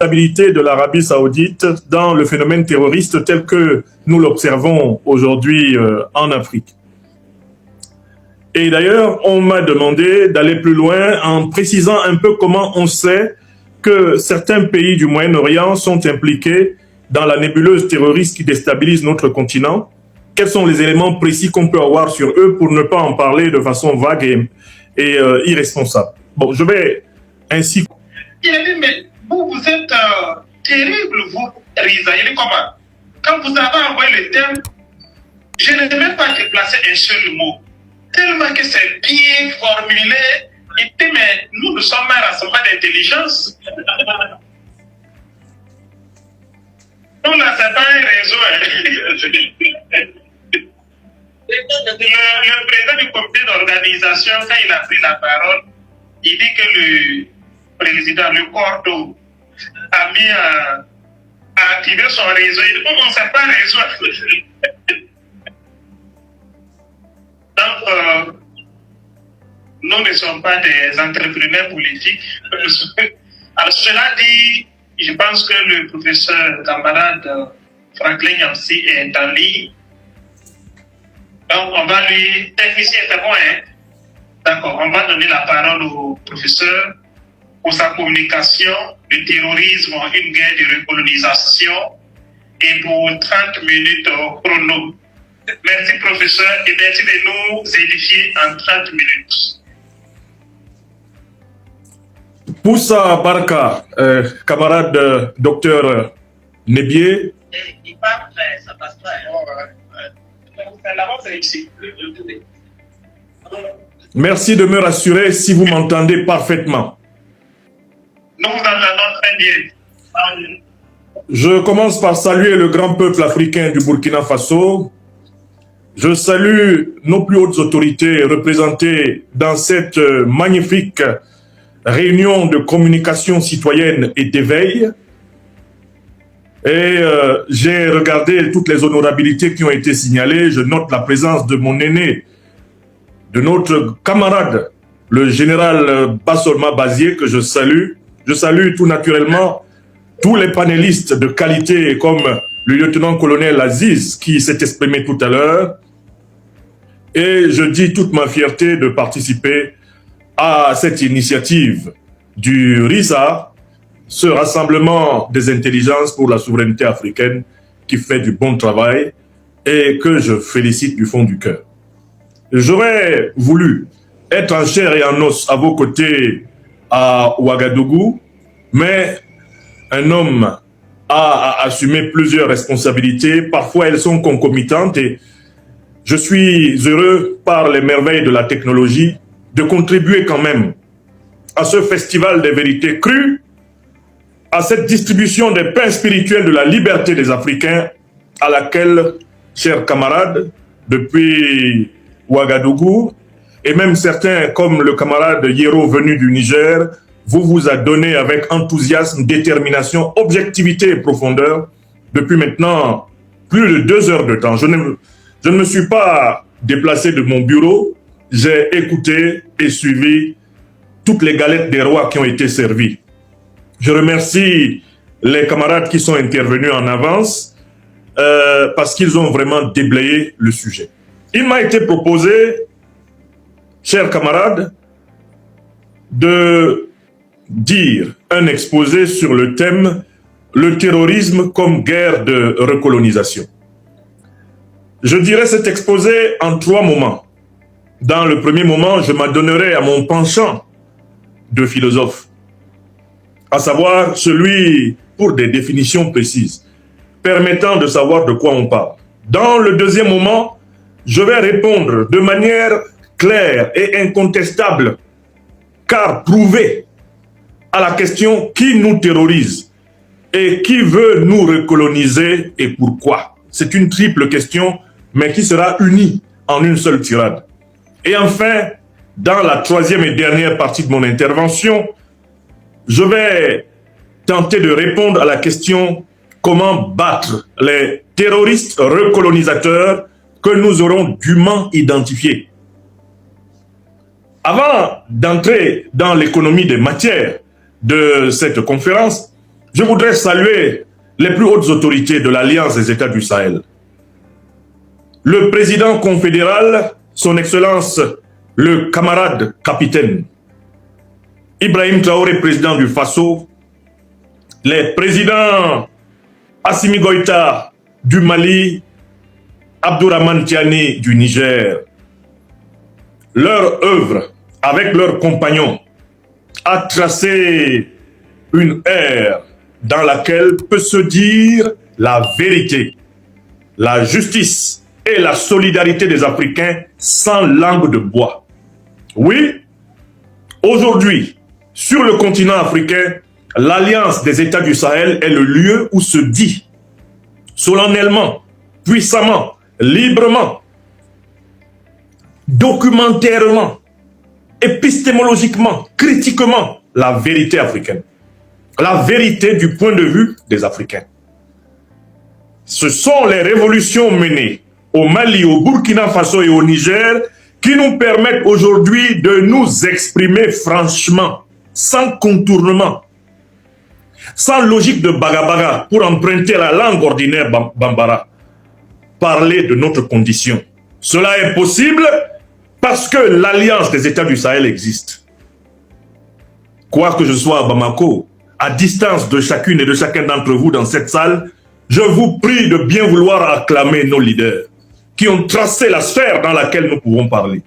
responsabilité de l'Arabie Saoudite dans le phénomène terroriste tel que nous l'observons aujourd'hui en Afrique. Et d'ailleurs, on m'a demandé d'aller plus loin en précisant un peu comment on sait que certains pays du Moyen-Orient sont impliqués dans la nébuleuse terroriste qui déstabilise notre continent. Quels sont les éléments précis qu'on peut avoir sur eux pour ne pas en parler de façon vague et irresponsable. Bon, je vais ainsi... Il a dit, mais vous êtes terrible, vous, Risa. Il est comment? Quand vous avez envoyé le thème, je n'ai même pas déplacé un seul mot. Tellement que c'est bien formulé. Il dit, mais nous sommes un rassemblement d'intelligence. Nous, là, c'est pas un réseau. Le président du comité d'organisation, quand il a pris la parole, il dit que le président, le Cordo, a mis à activer son réseau. Il dit, on ne sait pas réseau. Donc, nous ne sommes pas des entrepreneurs politiques. Alors, cela dit, je pense que le professeur camarade Franklin Yamsi est en ligne. Donc, on va lui... Technicien, c'est bon, hein? D'accord, on va donner la parole au professeur pour sa communication, le terrorisme, une guerre de recolonisation, et pour 30 minutes chrono. Merci, professeur, et merci de nous édifier en 30 minutes. Poussa Barka, camarade docteur Nebié. Il part, ça passe pas. Merci de me rassurer si vous m'entendez parfaitement. Nous vous entendons très bien. Je commence par saluer le grand peuple africain du Burkina Faso. Je salue nos plus hautes autorités représentées dans cette magnifique réunion de communication citoyenne et d'éveil. Et j'ai regardé toutes les honorabilités qui ont été signalées. Je note la présence de mon aîné, de notre camarade, le général Bassolma Bazier, que je salue. Je salue tout naturellement tous les panélistes de qualité comme le lieutenant-colonel Aziz qui s'est exprimé tout à l'heure. Et je dis toute ma fierté de participer à cette initiative du RISA, ce rassemblement des intelligences pour la souveraineté africaine qui fait du bon travail et que je félicite du fond du cœur. J'aurais voulu être en chair et en os à vos côtés à Ouagadougou, mais un homme a assumé plusieurs responsabilités. Parfois, elles sont concomitantes et je suis heureux, par les merveilles de la technologie, de contribuer quand même à ce festival des vérités crues, à cette distribution des pains spirituels de la liberté des Africains, à laquelle, chers camarades, depuis Ouagadougou, et même certains comme le camarade Yero venu du Niger, vous adonnez avec enthousiasme, détermination, objectivité et profondeur depuis maintenant plus de 2 heures de temps. Je ne me suis pas déplacé de mon bureau, j'ai écouté et suivi toutes les galettes des rois qui ont été servies. Je remercie les camarades qui sont intervenus en avance parce qu'ils ont vraiment déblayé le sujet. Il m'a été proposé, chers camarades, de dire un exposé sur le thème « Le terrorisme comme guerre de recolonisation ». Je dirais cet exposé en 3 moments. Dans le premier moment, je m'adonnerai à mon penchant de philosophe, à savoir celui pour des définitions précises, permettant de savoir de quoi on parle. Dans le deuxième moment, je vais répondre de manière claire et incontestable, car prouvée, à la question qui nous terrorise et qui veut nous recoloniser et pourquoi. C'est une triple question, mais qui sera unie en une seule tirade. Et enfin, dans la troisième et dernière partie de mon intervention, je vais tenter de répondre à la question comment battre les terroristes recolonisateurs que nous aurons dûment identifiés. Avant d'entrer dans l'économie des matières de cette conférence, je voudrais saluer les plus hautes autorités de l'Alliance des États du Sahel. Le président confédéral, son Excellence, le camarade capitaine Ibrahim Traoré, président du Faso, les présidents Assimi Goïta du Mali, Abdourahmane Tiani du Niger. Leur œuvre, avec leurs compagnons, a tracé une ère dans laquelle peut se dire la vérité, la justice et la solidarité des Africains sans langue de bois. Oui, aujourd'hui, sur le continent africain, l'Alliance des États du Sahel est le lieu où se dit solennellement, puissamment, librement, documentairement, épistémologiquement, critiquement, la vérité africaine. La vérité du point de vue des Africains. Ce sont les révolutions menées au Mali, au Burkina Faso et au Niger qui nous permettent aujourd'hui de nous exprimer franchement, sans contournement, sans logique de bagabaga, pour emprunter la langue ordinaire bambara, parler de notre condition. Cela est possible parce que l'Alliance des États du Sahel existe. Quoi que je sois à Bamako, à distance de chacune et de chacun d'entre vous dans cette salle, je vous prie de bien vouloir acclamer nos leaders qui ont tracé la sphère dans laquelle nous pouvons parler.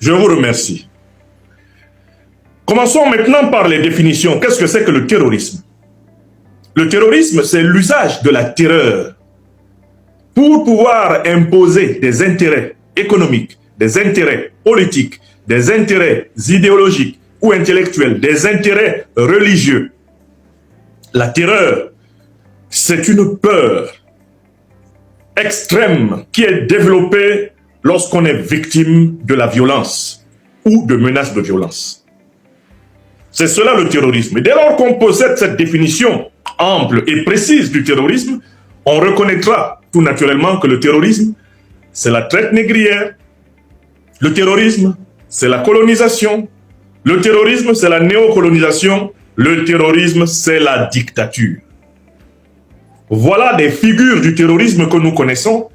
Je vous remercie. Commençons maintenant par les définitions. Qu'est-ce que c'est que le terrorisme? Le terrorisme, c'est l'usage de la terreur pour pouvoir imposer des intérêts économiques, des intérêts politiques, des intérêts idéologiques ou intellectuels, des intérêts religieux. La terreur, c'est une peur extrême qui est développée lorsqu'on est victime de la violence ou de menaces de violence. C'est cela le terrorisme. Et dès lors qu'on possède cette définition ample et précise du terrorisme, on reconnaîtra tout naturellement que le terrorisme, c'est la traite négrière. Le terrorisme, c'est la colonisation. Le terrorisme, c'est la néocolonisation. Le terrorisme, c'est la dictature. Voilà des figures du terrorisme que nous connaissons.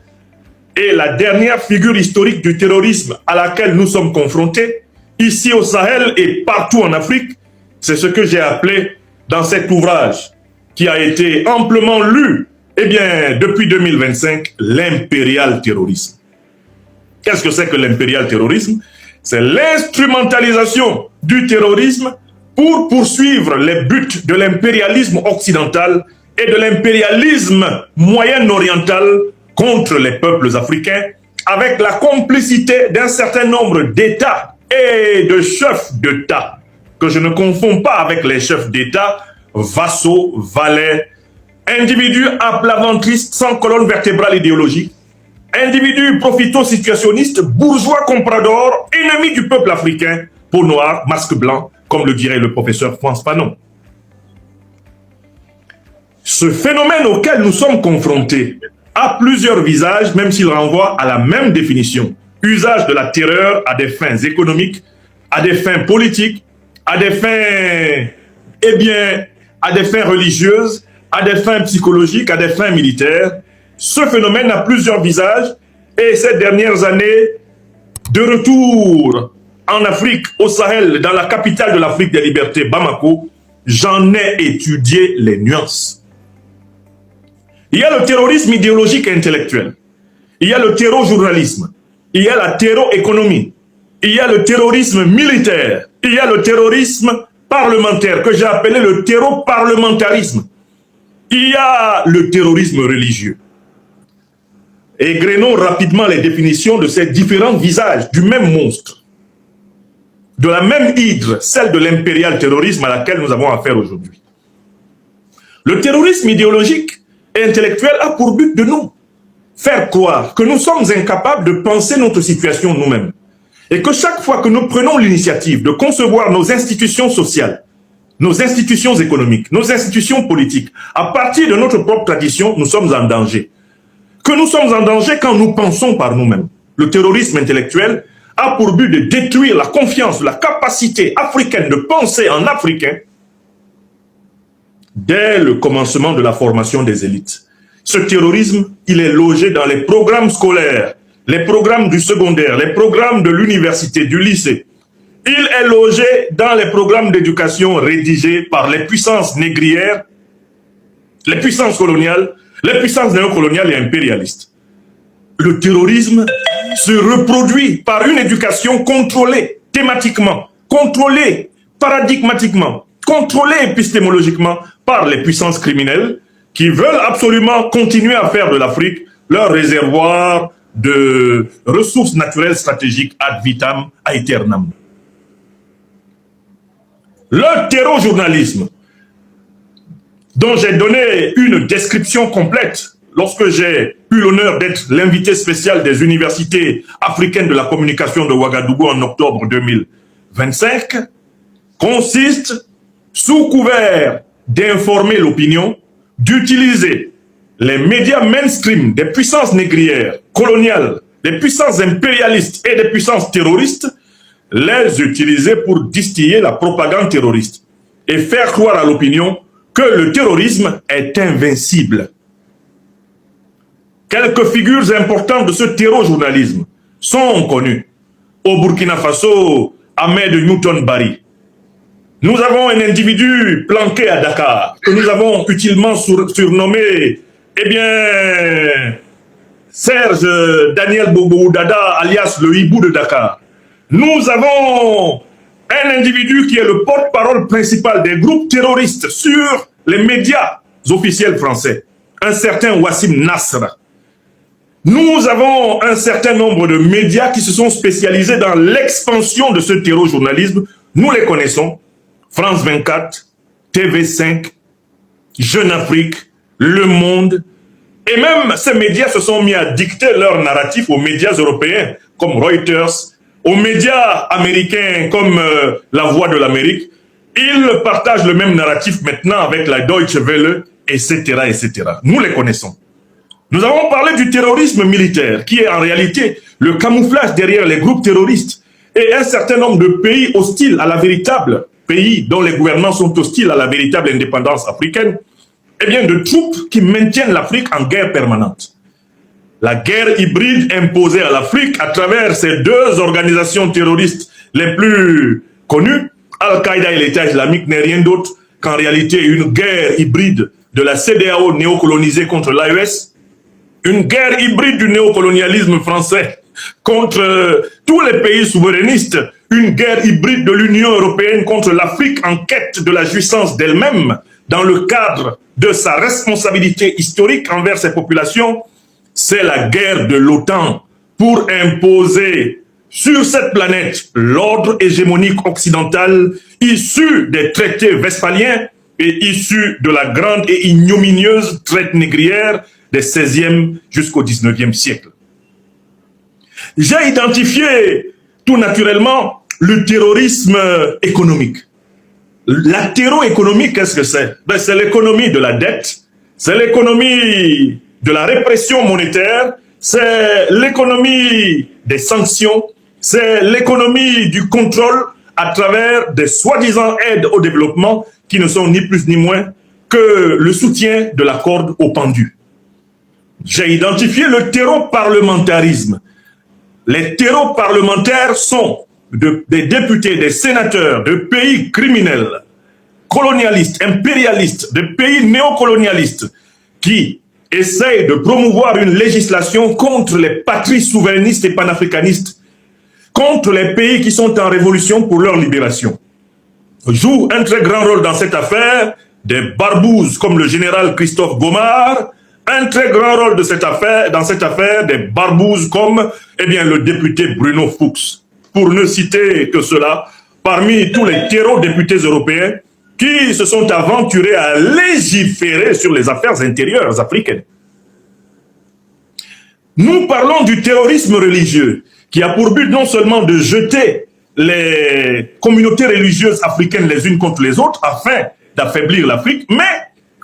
Et la dernière figure historique du terrorisme à laquelle nous sommes confrontés, ici au Sahel et partout en Afrique, c'est ce que j'ai appelé dans cet ouvrage qui a été amplement lu, eh bien, depuis 2025, l'impérial terrorisme. Qu'est-ce que c'est que l'impérial terrorisme? C'est l'instrumentalisation du terrorisme pour poursuivre les buts de l'impérialisme occidental et de l'impérialisme moyen-oriental contre les peuples africains, avec la complicité d'un certain nombre d'États et de chefs d'État, que je ne confonds pas avec les chefs d'État, vassaux, valets, individus aplaventristes sans colonne vertébrale idéologique, individus profito-situationnistes, bourgeois compradors, ennemis du peuple africain, peau noire, masque blanc, comme le dirait le professeur France Fanon. Ce phénomène auquel nous sommes confrontés a plusieurs visages, même s'il renvoie à la même définition. Usage de la terreur à des fins économiques, à des fins politiques, à des fins, eh bien, à des fins religieuses, à des fins psychologiques, à des fins militaires. Ce phénomène a plusieurs visages et ces dernières années, de retour en Afrique, au Sahel, dans la capitale de l'Afrique des libertés, Bamako, j'en ai étudié les nuances. Il y a le terrorisme idéologique et intellectuel. Il y a le terrorisme. Il y a la terroéconomie. Il y a le terrorisme militaire. Il y a le terrorisme parlementaire, que j'ai appelé le terroparlementarisme. Il y a le terrorisme religieux. Égrenons rapidement les définitions de ces différents visages du même monstre, de la même hydre, celle de l'impérial terrorisme à laquelle nous avons affaire aujourd'hui. Le terrorisme idéologique et intellectuel a pour but de nous faire croire que nous sommes incapables de penser notre situation nous-mêmes. Et que chaque fois que nous prenons l'initiative de concevoir nos institutions sociales, nos institutions économiques, nos institutions politiques, à partir de notre propre tradition, nous sommes en danger. Que nous sommes en danger quand nous pensons par nous-mêmes. Le terrorisme intellectuel a pour but de détruire la confiance, la capacité africaine de penser en africain dès le commencement de la formation des élites. Ce terrorisme, il est logé dans les programmes scolaires, les programmes du secondaire, les programmes de l'université, du lycée. Il est logé dans les programmes d'éducation rédigés par les puissances négrières, les puissances coloniales, les puissances néocoloniales et impérialistes. Le terrorisme se reproduit par une éducation contrôlée thématiquement, contrôlée paradigmatiquement, contrôlée épistémologiquement par les puissances criminelles qui veulent absolument continuer à faire de l'Afrique leur réservoir de ressources naturelles stratégiques ad vitam aeternam. Le terrojournalisme, dont j'ai donné une description complète lorsque j'ai eu l'honneur d'être l'invité spécial des universités africaines de la communication de Ouagadougou en octobre 2025, consiste, sous couvert d'informer l'opinion, d'utiliser les médias mainstream des puissances négrières, coloniales, des puissances impérialistes et des puissances terroristes, les utiliser pour distiller la propagande terroriste et faire croire à l'opinion que le terrorisme est invincible. Quelques figures importantes de ce terrojournalisme sont connues. Au Burkina Faso, Ahmed Newton Bari. Nous avons un individu planqué à Dakar, que nous avons utilement surnommé, eh bien, Serge Daniel Bobo Dada, alias le hibou de Dakar. Nous avons un individu qui est le porte-parole principal des groupes terroristes sur les médias officiels français, un certain Wassim Nasr. Nous avons un certain nombre de médias qui se sont spécialisés dans l'expansion de ce terrojournalisme. Nous les connaissons. France 24, TV5, Jeune Afrique, Le Monde. Et même ces médias se sont mis à dicter leur narratif aux médias européens comme Reuters, aux médias américains comme La Voix de l'Amérique. Ils partagent le même narratif maintenant avec la Deutsche Welle, etc., etc. Nous les connaissons. Nous avons parlé du terrorisme militaire, qui est en réalité le camouflage derrière les groupes terroristes et un certain nombre de pays hostiles à la véritable, pays dont les gouvernements sont hostiles à la véritable indépendance africaine, eh bien de troupes qui maintiennent l'Afrique en guerre permanente. La guerre hybride imposée à l'Afrique à travers ces deux organisations terroristes les plus connues, Al-Qaïda et l'État islamique, n'est rien d'autre qu'en réalité une guerre hybride de la CEDEAO néocolonisée contre l'AES, une guerre hybride du néocolonialisme français contre tous les pays souverainistes, une guerre hybride de l'Union européenne contre l'Afrique en quête de la jouissance d'elle-même dans le cadre de sa responsabilité historique envers ses populations. C'est la guerre de l'OTAN pour imposer sur cette planète l'ordre hégémonique occidental issu des traités westphaliens et issu de la grande et ignominieuse traite négrière des 16e jusqu'au 19e siècle. J'ai identifié tout naturellement le terrorisme économique. La terror-économique, qu'est-ce que c'est? Ben, c'est l'économie de la dette, c'est l'économie de la répression monétaire, c'est l'économie des sanctions, c'est l'économie du contrôle à travers des soi-disant aides au développement qui ne sont ni plus ni moins que le soutien de la corde au pendu. J'ai identifié le terreau-parlementarisme. Les terreaux parlementaires sont des députés, des sénateurs de pays criminels, colonialistes, impérialistes, de pays néocolonialistes qui essayent de promouvoir une législation contre les patries souverainistes et panafricanistes, contre les pays qui sont en révolution pour leur libération. Jouent un très grand rôle dans cette affaire des barbouzes comme le général Christophe Gomard, un très grand rôle de cette affaire, dans cette affaire des barbouzes comme le député Bruno Fuchs. Pour ne citer que cela, parmi tous les terreaux-députés européens qui se sont aventurés à légiférer sur les affaires intérieures africaines. Nous parlons du terrorisme religieux qui a pour but non seulement de jeter les communautés religieuses africaines les unes contre les autres afin d'affaiblir l'Afrique, mais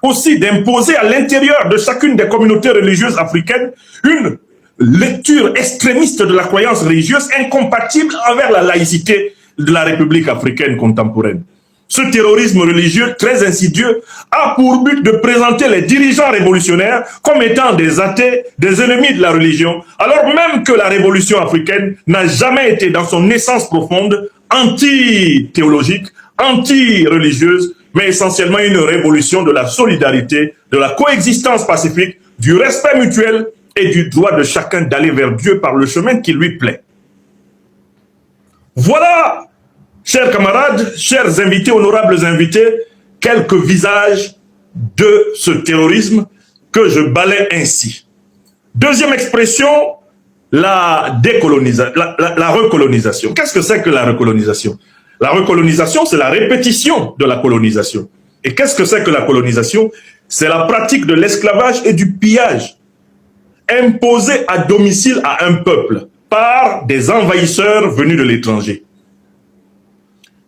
aussi d'imposer à l'intérieur de chacune des communautés religieuses africaines une lecture extrémiste de la croyance religieuse incompatible avec la laïcité de la République africaine contemporaine. Ce terrorisme religieux très insidieux a pour but de présenter les dirigeants révolutionnaires comme étant des athées, des ennemis de la religion, alors même que la révolution africaine n'a jamais été dans son essence profonde anti-théologique, anti-religieuse, mais essentiellement une révolution de la solidarité, de la coexistence pacifique, du respect mutuel et du droit de chacun d'aller vers Dieu par le chemin qui lui plaît. Voilà, chers camarades, chers invités, honorables invités, quelques visages de ce terrorisme que je balaie ainsi. Deuxième expression, la recolonisation. Qu'est-ce que c'est que la recolonisation? La recolonisation, c'est la répétition de la colonisation. Et qu'est-ce que c'est que la colonisation? C'est la pratique de l'esclavage et du pillage imposé à domicile à un peuple par des envahisseurs venus de l'étranger.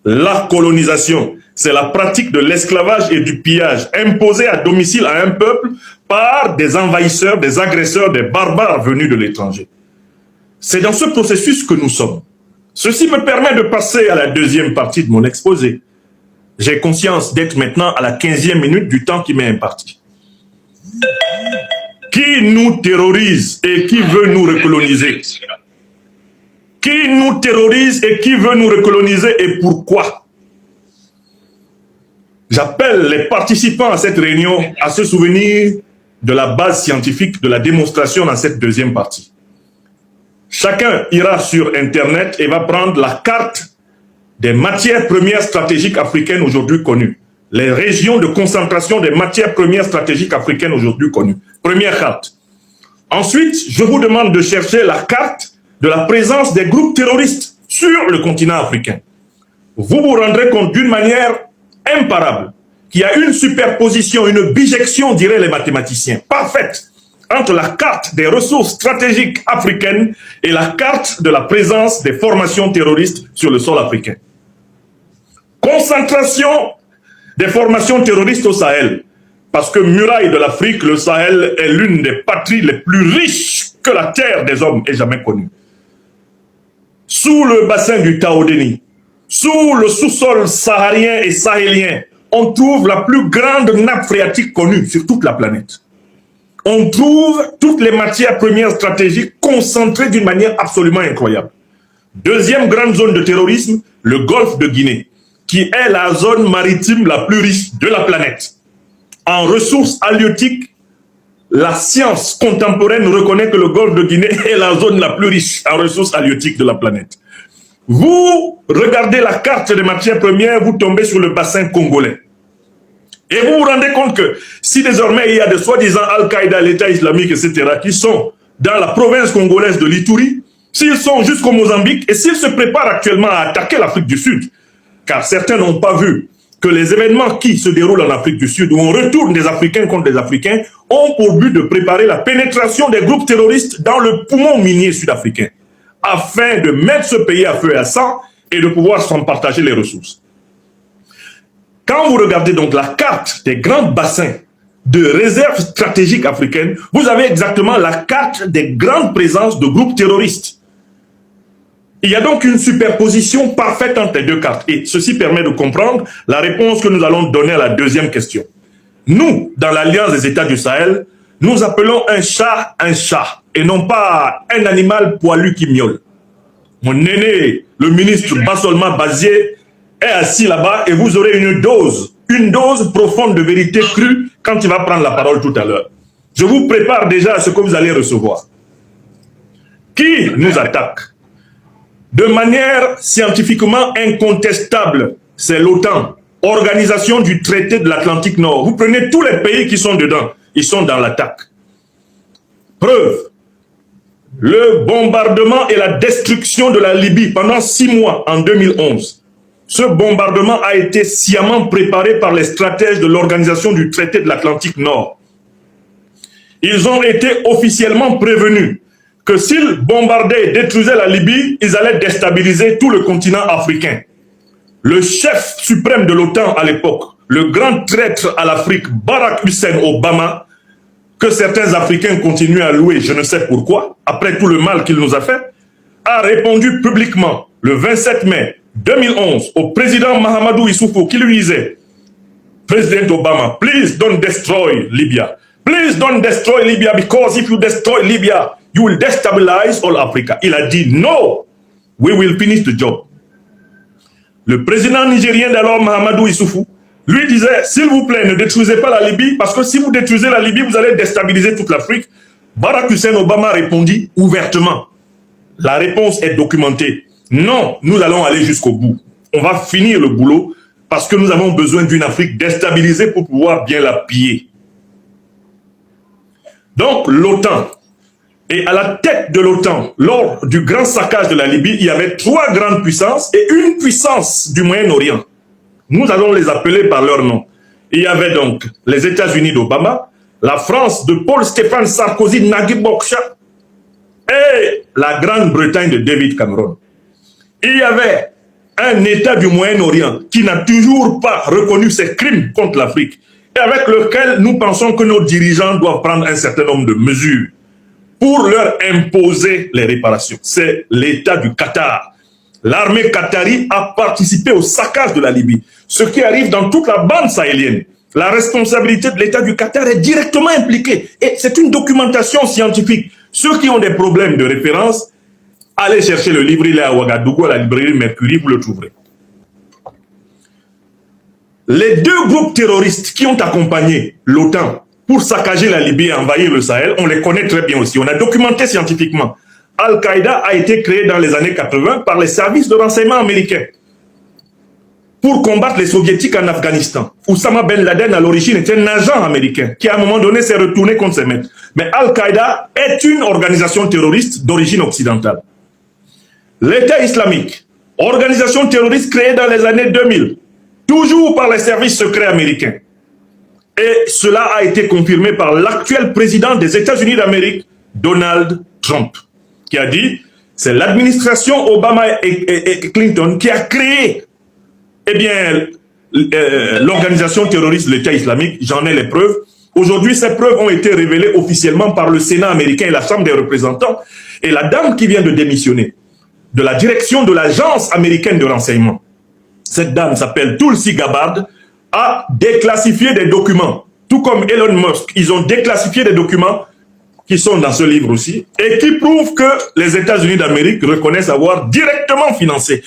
La colonisation, c'est la pratique de l'esclavage et du pillage imposé à domicile à un peuple par des envahisseurs, des agresseurs, des barbares venus de l'étranger. C'est dans ce processus que nous sommes. Ceci me permet de passer à la deuxième partie de mon exposé. J'ai conscience d'être maintenant à la 15e minute du temps qui m'est imparti. Qui nous terrorise et qui veut nous recoloniser? Qui nous terrorise et qui veut nous recoloniser et pourquoi? J'appelle les participants à cette réunion à se souvenir de la base scientifique de la démonstration dans cette deuxième partie. Chacun ira sur Internet et va prendre la carte des matières premières stratégiques africaines aujourd'hui connues. Les régions de concentration des matières premières stratégiques africaines aujourd'hui connues. Première carte. Ensuite, je vous demande de chercher la carte de la présence des groupes terroristes sur le continent africain. Vous vous rendrez compte d'une manière imparable qu'il y a une superposition, une bijection, diraient les mathématiciens, parfaite entre la carte des ressources stratégiques africaines et la carte de la présence des formations terroristes sur le sol africain. Concentration des formations terroristes au Sahel. Parce que muraille de l'Afrique, le Sahel est l'une des patries les plus riches que la terre des hommes ait jamais connue. Sous le bassin du Taodéni, sous le sous-sol saharien et sahélien, on trouve la plus grande nappe phréatique connue sur toute la planète. On trouve toutes les matières premières stratégiques concentrées d'une manière absolument incroyable. Deuxième grande zone de terrorisme, le golfe de Guinée, qui est la zone maritime la plus riche de la planète. En ressources halieutiques, la science contemporaine reconnaît que le golfe de Guinée est la zone la plus riche en ressources halieutiques de la planète. Vous regardez la carte des matières premières, vous tombez sur le bassin congolais. Et vous vous rendez compte que si désormais il y a des soi-disant Al-Qaïda, l'État islamique, etc., qui sont dans la province congolaise de l'Ituri, s'ils sont jusqu'au Mozambique et s'ils se préparent actuellement à attaquer l'Afrique du Sud, car certains n'ont pas vu que les événements qui se déroulent en Afrique du Sud, où on retourne des Africains contre des Africains, ont pour but de préparer la pénétration des groupes terroristes dans le poumon minier sud-africain, afin de mettre ce pays à feu et à sang et de pouvoir s'en partager les ressources. Quand vous regardez donc la carte des grands bassins de réserve stratégique africaine, vous avez exactement la carte des grandes présences de groupes terroristes. Il y a donc une superposition parfaite entre les deux cartes. Et ceci permet de comprendre la réponse que nous allons donner à la deuxième question. Nous, dans l'Alliance des États du Sahel, nous appelons un chat et non pas un animal poilu qui miaule. Mon aîné, le ministre Bassolma Bazié, est assis là-bas et vous aurez une dose profonde de vérité crue quand il va prendre la parole tout à l'heure. Je vous prépare déjà à ce que vous allez recevoir. Qui nous attaque? De manière scientifiquement incontestable, c'est l'OTAN, Organisation du traité de l'Atlantique Nord. Vous prenez tous les pays qui sont dedans, ils sont dans l'attaque. Preuve, le bombardement et la destruction de la Libye pendant 6 mois en 2011. Ce bombardement a été sciemment préparé par les stratèges de l'Organisation du traité de l'Atlantique Nord. Ils ont été officiellement prévenus que s'ils bombardaient et détruisaient la Libye, ils allaient déstabiliser tout le continent africain. Le chef suprême de l'OTAN à l'époque, le grand traître à l'Afrique, Barack Hussein Obama, que certains Africains continuent à louer, je ne sais pourquoi, après tout le mal qu'il nous a fait, a répondu publiquement le 27 mai 2011 au président Mahamadou Issoufou qui lui disait « President Obama, please don't destroy Libya. Please don't destroy Libya because if you destroy Libya, you will destabilize all Africa. » Il a dit « No, we will finish the job. » Le président nigérien d'alors, Mahamadou Issoufou, lui disait, s'il vous plaît, ne détruisez pas la Libye, parce que si vous détruisez la Libye, vous allez déstabiliser toute l'Afrique. Barack Hussein Obama répondit ouvertement. La réponse est documentée. Non, nous allons aller jusqu'au bout. On va finir le boulot, parce que nous avons besoin d'une Afrique déstabilisée pour pouvoir bien la piller. Donc, l'OTAN, et à la tête de l'OTAN, lors du grand saccage de la Libye, il y avait 3 grandes puissances et une puissance du Moyen-Orient. Nous allons les appeler par leur nom. Il y avait donc les États-Unis d'Obama, la France de Paul-Stéphane Sarkozy, Naguib Bokcha, et la Grande-Bretagne de David Cameron. Il y avait un État du Moyen-Orient qui n'a toujours pas reconnu ses crimes contre l'Afrique et avec lequel nous pensons que nos dirigeants doivent prendre un certain nombre de mesures pour leur imposer les réparations. C'est l'État du Qatar. L'armée qatari a participé au saccage de la Libye, ce qui arrive dans toute la bande sahélienne. La responsabilité de l'État du Qatar est directement impliquée et c'est une documentation scientifique. Ceux qui ont des problèmes de référence, allez chercher le livre, il est à Ouagadougou, à la librairie Mercury, vous le trouverez. Les 2 groupes terroristes qui ont accompagné l'OTAN pour saccager la Libye et envahir le Sahel, on les connaît très bien aussi, on a documenté scientifiquement. Al-Qaïda a été créé dans les années 80 par les services de renseignement américains pour combattre les soviétiques en Afghanistan. Oussama Ben Laden, à l'origine, était un agent américain qui, à un moment donné, s'est retourné contre ses maîtres. Mais Al-Qaïda est une organisation terroriste d'origine occidentale. L'État islamique, organisation terroriste créée dans les années 2000, toujours par les services secrets américains. Et cela a été confirmé par l'actuel président des États-Unis d'Amérique, Donald Trump, qui a dit, c'est l'administration Obama et Clinton qui a créé l'organisation terroriste de l'État islamique. J'en ai les preuves. Aujourd'hui, ces preuves ont été révélées officiellement par le Sénat américain et la Chambre des représentants. Et la dame qui vient de démissionner de la direction de l'agence américaine de renseignement, cette dame s'appelle Tulsi Gabbard, a déclassifié des documents. Tout comme Elon Musk, ils ont déclassifié des documents qui sont dans ce livre aussi, et qui prouvent que les États-Unis d'Amérique reconnaissent avoir directement financé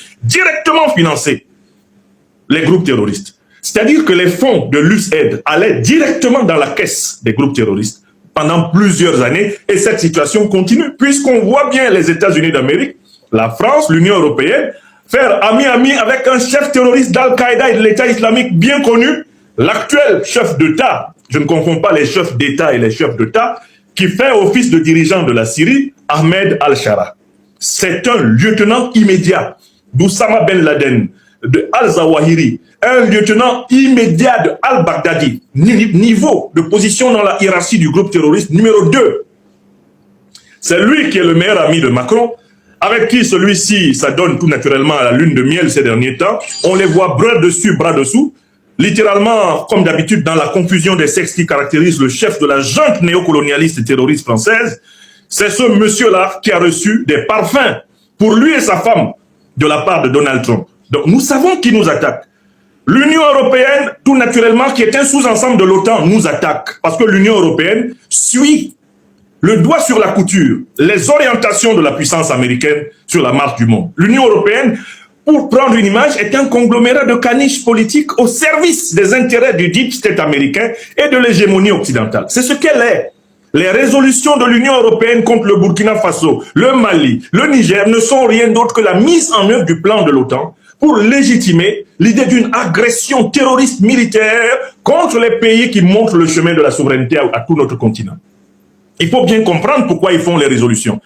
les groupes terroristes. C'est-à-dire que les fonds de l'USAID allaient directement dans la caisse des groupes terroristes pendant plusieurs années, et cette situation continue, puisqu'on voit bien les États-Unis d'Amérique, la France, l'Union européenne, faire ami-ami avec un chef terroriste d'Al-Qaïda et de l'État islamique bien connu, l'actuel chef d'État, je ne confonds pas les chefs d'État et les chefs d'État, qui fait office de dirigeant de la Syrie, Ahmed al-Shara. C'est un lieutenant immédiat d'Oussama Ben Laden, de Al-Zawahiri, un lieutenant immédiat de Al-Baghdadi, niveau de position dans la hiérarchie du groupe terroriste numéro 2. C'est lui qui est le meilleur ami de Macron, avec qui celui-ci, ça donne tout naturellement à la lune de miel ces derniers temps. On les voit bras dessus, bras dessous, littéralement, comme d'habitude, dans la confusion des sexes qui caractérise le chef de la junte néocolonialiste et terroriste française. C'est ce monsieur-là qui a reçu des parfums pour lui et sa femme de la part de Donald Trump. Donc nous savons qui nous attaque. L'Union européenne, tout naturellement, qui est un sous-ensemble de l'OTAN, nous attaque. Parce que l'Union européenne suit le doigt sur la couture les orientations de la puissance américaine sur la marche du monde. L'Union européenne, pour prendre une image, est un conglomérat de caniches politiques au service des intérêts du deep state américain et de l'hégémonie occidentale. C'est ce qu'elle est. Les résolutions de l'Union européenne contre le Burkina Faso, le Mali, le Niger ne sont rien d'autre que la mise en œuvre du plan de l'OTAN pour légitimer l'idée d'une agression terroriste militaire contre les pays qui montrent le chemin de la souveraineté à tout notre continent. Il faut bien comprendre pourquoi ils font les résolutions.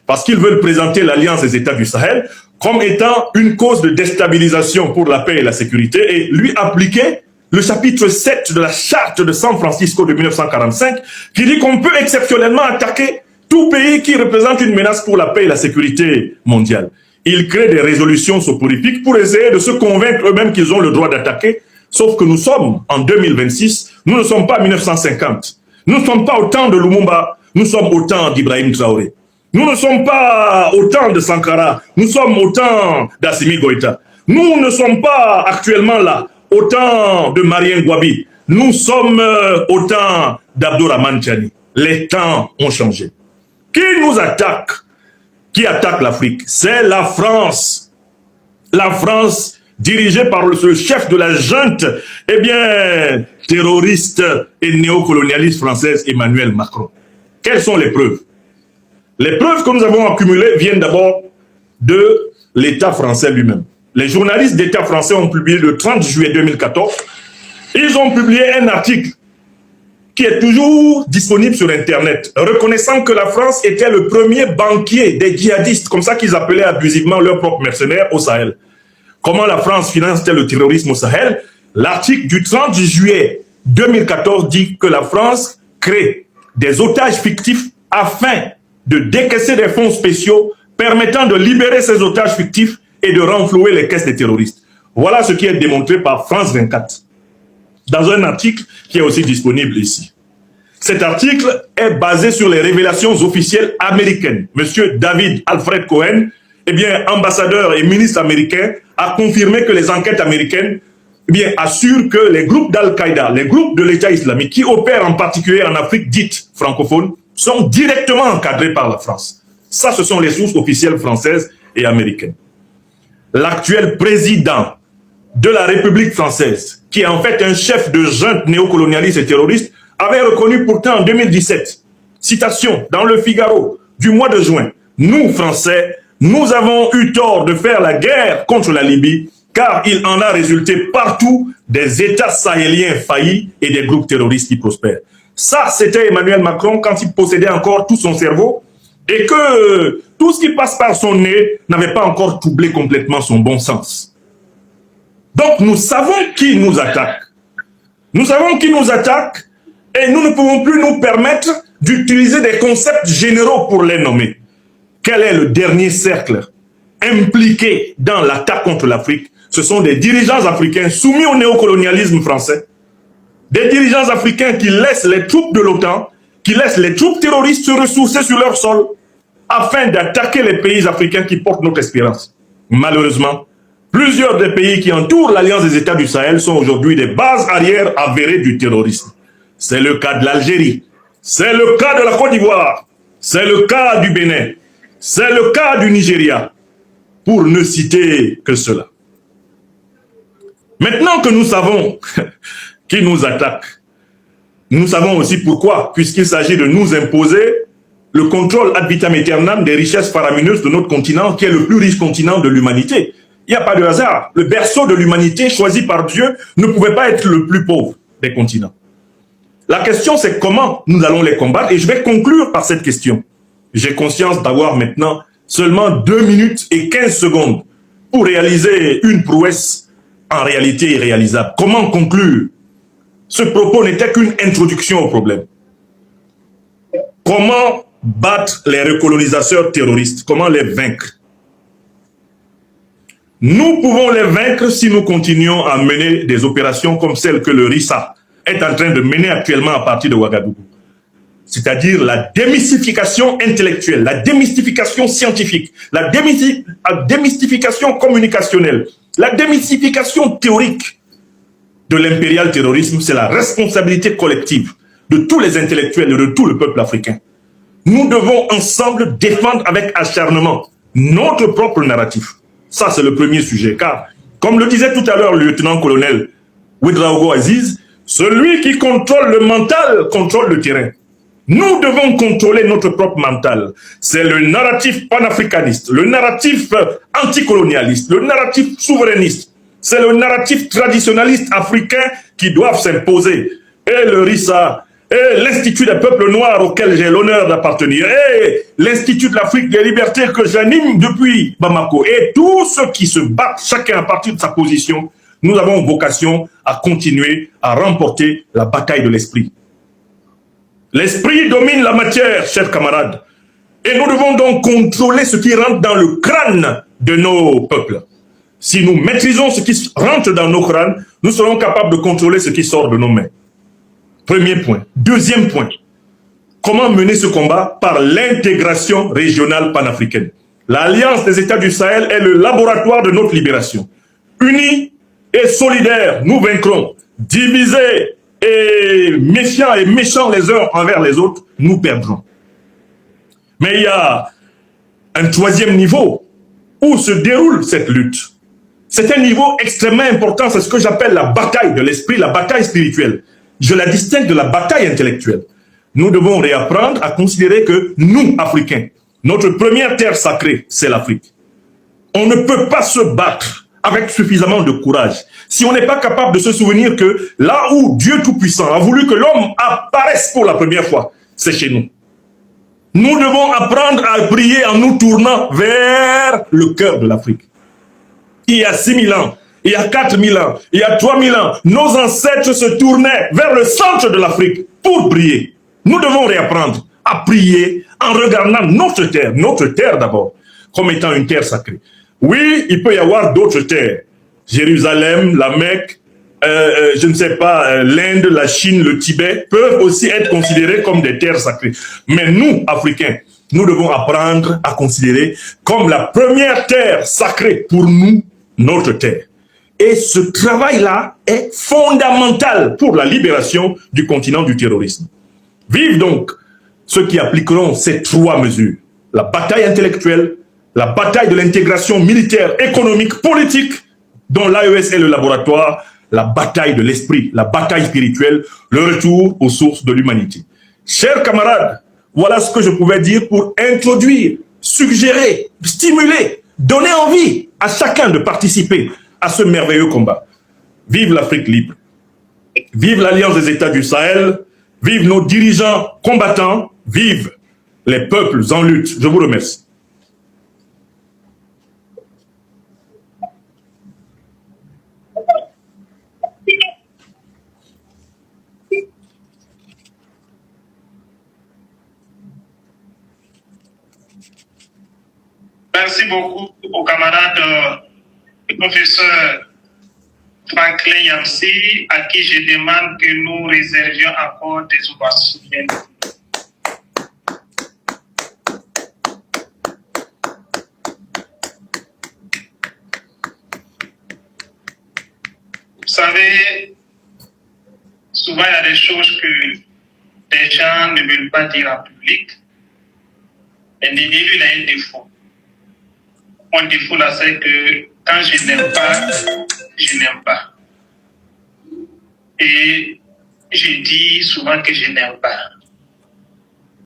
Parce qu'ils veulent présenter l'Alliance des États du Sahel comme étant une cause de déstabilisation pour la paix et la sécurité et lui appliquer le chapitre 7 de la charte de San Francisco de 1945 qui dit qu'on peut exceptionnellement attaquer tout pays qui représente une menace pour la paix et la sécurité mondiale. Ils créent des résolutions soporifiques pour essayer de se convaincre eux-mêmes qu'ils ont le droit d'attaquer, sauf que nous sommes en 2026, nous ne sommes pas en 1950. Nous ne sommes pas au temps de Lumumba, nous sommes au temps d'Ibrahim Traoré. Nous ne sommes pas au temps de Sankara, nous sommes au temps d'Assimi Goïta. Nous ne sommes pas actuellement là, au temps de Marien Gouabi. Nous sommes au temps d'Abdourahmane Tchani. Les temps ont changé. Qui nous attaque? Qui attaque l'Afrique? C'est la France. La France, dirigée par le chef de la junte, eh bien, terroriste et néocolonialiste française, Emmanuel Macron. Quelles sont les preuves? Les preuves que nous avons accumulées viennent d'abord de l'État français lui-même. Les journalistes d'État français ont publié le 30 juillet 2014, ils ont publié un article qui est toujours disponible sur Internet, reconnaissant que la France était le premier banquier des djihadistes, comme ça qu'ils appelaient abusivement leurs propres mercenaires au Sahel. Comment la France finance-t-elle le terrorisme au Sahel? L'article du 30 juillet 2014 dit que la France crée des otages fictifs afin de décaisser des fonds spéciaux permettant de libérer ces otages fictifs et de renflouer les caisses des terroristes. Voilà ce qui est démontré par France 24, dans un article qui est aussi disponible ici. Cet article est basé sur les révélations officielles américaines. Monsieur David Alfred Cohen, eh bien, ambassadeur et ministre américain, a confirmé que les enquêtes américaines eh bien, assurent que les groupes d'Al-Qaïda, les groupes de l'État islamique, qui opèrent en particulier en Afrique dite francophone, sont directement encadrés par la France. Ça, ce sont les sources officielles françaises et américaines. L'actuel président de la République française, qui est en fait un chef de junte néocolonialiste et terroriste, avait reconnu pourtant en 2017, citation dans le Figaro du mois de juin, « Nous, Français, nous avons eu tort de faire la guerre contre la Libye, car il en a résulté partout des États sahéliens faillis et des groupes terroristes qui prospèrent. » Ça, c'était Emmanuel Macron quand il possédait encore tout son cerveau et que tout ce qui passe par son nez n'avait pas encore troublé complètement son bon sens. Donc, nous savons qui nous attaque. Nous savons qui nous attaque et nous ne pouvons plus nous permettre d'utiliser des concepts généraux pour les nommer. Quel est le dernier cercle impliqué dans l'attaque contre l'Afrique? Ce sont des dirigeants africains soumis au néocolonialisme français, des dirigeants africains qui laissent les troupes de l'OTAN, qui laissent les troupes terroristes se ressourcer sur leur sol afin d'attaquer les pays africains qui portent notre espérance. Malheureusement, plusieurs des pays qui entourent l'Alliance des États du Sahel sont aujourd'hui des bases arrières avérées du terrorisme. C'est le cas de l'Algérie, c'est le cas de la Côte d'Ivoire, c'est le cas du Bénin, c'est le cas du Nigeria, pour ne citer que cela. Maintenant que nous savons qui nous attaque, nous savons aussi pourquoi, puisqu'il s'agit de nous imposer le contrôle ad vitam aeternam des richesses faramineuses de notre continent, qui est le plus riche continent de l'humanité. Il n'y a pas de hasard. Le berceau de l'humanité choisi par Dieu ne pouvait pas être le plus pauvre des continents. La question, c'est comment nous allons les combattre, et je vais conclure par cette question. J'ai conscience d'avoir maintenant seulement 2 minutes et 15 secondes pour réaliser une prouesse en réalité irréalisable. Comment conclure? Ce propos n'était qu'une introduction au problème. Comment battre les recolonisateurs terroristes? Comment les vaincre? Nous pouvons les vaincre si nous continuons à mener des opérations comme celle que le RISA est en train de mener actuellement à partir de Ouagadougou. C'est-à-dire la démystification intellectuelle, la démystification scientifique, la démystification communicationnelle, la démystification théorique de l'impérial terrorisme. C'est la responsabilité collective de tous les intellectuels et de tout le peuple africain. Nous devons ensemble défendre avec acharnement notre propre narratif. Ça, c'est le premier sujet, car, comme le disait tout à l'heure le lieutenant-colonel Ouedraogo Aziz, celui qui contrôle le mental contrôle le terrain. Nous devons contrôler notre propre mental. C'est le narratif panafricaniste, le narratif anticolonialiste, le narratif souverainiste. C'est le narratif traditionnaliste africain qui doivent s'imposer. Et le RISA, et l'Institut des peuples noirs auquel j'ai l'honneur d'appartenir, et l'Institut de l'Afrique des libertés que j'anime depuis Bamako, et tous ceux qui se battent, chacun à partir de sa position, nous avons vocation à continuer à remporter la bataille de l'esprit. L'esprit domine la matière, chers camarades, et nous devons donc contrôler ce qui rentre dans le crâne de nos peuples. Si nous maîtrisons ce qui rentre dans nos crânes, nous serons capables de contrôler ce qui sort de nos mains. Premier point. Deuxième point. Comment mener ce combat? Par l'intégration régionale panafricaine. L'Alliance des États du Sahel est le laboratoire de notre libération. Unis et solidaires, nous vaincrons. Divisés et méchants les uns envers les autres, nous perdrons. Mais il y a un troisième niveau où se déroule cette lutte. C'est un niveau extrêmement important, c'est ce que j'appelle la bataille de l'esprit, la bataille spirituelle. Je la distingue de la bataille intellectuelle. Nous devons réapprendre à considérer que nous, Africains, notre première terre sacrée, c'est l'Afrique. On ne peut pas se battre avec suffisamment de courage si on n'est pas capable de se souvenir que là où Dieu Tout-Puissant a voulu que l'homme apparaisse pour la première fois, c'est chez nous. Nous devons apprendre à prier en nous tournant vers le cœur de l'Afrique. Il y a 6000 ans, il y a 4000 ans, il y a 3000 ans, nos ancêtres se tournaient vers le centre de l'Afrique pour prier. Nous devons réapprendre à prier en regardant notre terre d'abord, comme étant une terre sacrée. Oui, il peut y avoir d'autres terres. Jérusalem, la Mecque, je ne sais pas, l'Inde, la Chine, le Tibet peuvent aussi être considérés comme des terres sacrées. Mais nous, Africains, nous devons apprendre à considérer comme la première terre sacrée pour nous, notre terre. Et ce travail-là est fondamental pour la libération du continent du terrorisme. Vive donc ceux qui appliqueront ces trois mesures. La bataille intellectuelle, la bataille de l'intégration militaire, économique, politique, dont l'AES est le laboratoire, la bataille de l'esprit, la bataille spirituelle, le retour aux sources de l'humanité. Chers camarades, voilà ce que je pouvais dire pour introduire, suggérer, stimuler, donner envie à chacun de participer à ce merveilleux combat. Vive l'Afrique libre, vive l'Alliance des États du Sahel, vive nos dirigeants combattants, vive les peuples en lutte. Je vous remercie. Merci beaucoup au camarade professeur Franklin Yamsi, à qui je demande que nous réservions encore des ovations. Vous savez, souvent il y a des choses que les gens ne veulent pas dire en public. L'individu, il a un défaut. Mon défaut là, c'est que quand je n'aime pas, je n'aime pas. Et je dis souvent que je n'aime pas.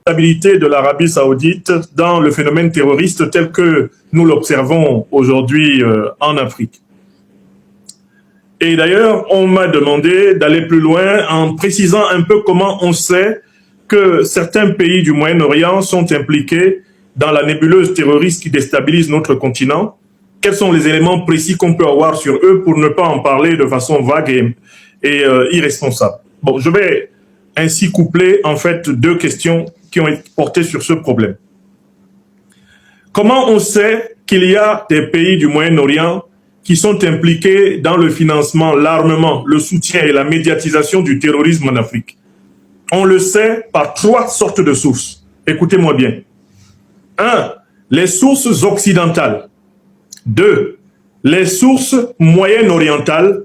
La stabilité de l'Arabie Saoudite dans le phénomène terroriste tel que nous l'observons aujourd'hui en Afrique. Et d'ailleurs, on m'a demandé d'aller plus loin en précisant un peu comment on sait que certains pays du Moyen-Orient sont impliqués dans la nébuleuse terroriste qui déstabilise notre continent. Quels sont les éléments précis qu'on peut avoir sur eux pour ne pas en parler de façon vague et irresponsable? Bon, je vais ainsi coupler en fait deux questions qui ont été portées sur ce problème. Comment on sait qu'il y a des pays du Moyen-Orient qui sont impliqués dans le financement, l'armement, le soutien et la médiatisation du terrorisme en Afrique? On le sait par trois sortes de sources. Écoutez-moi bien. 1. Les sources occidentales. 2. Les sources moyen-orientales.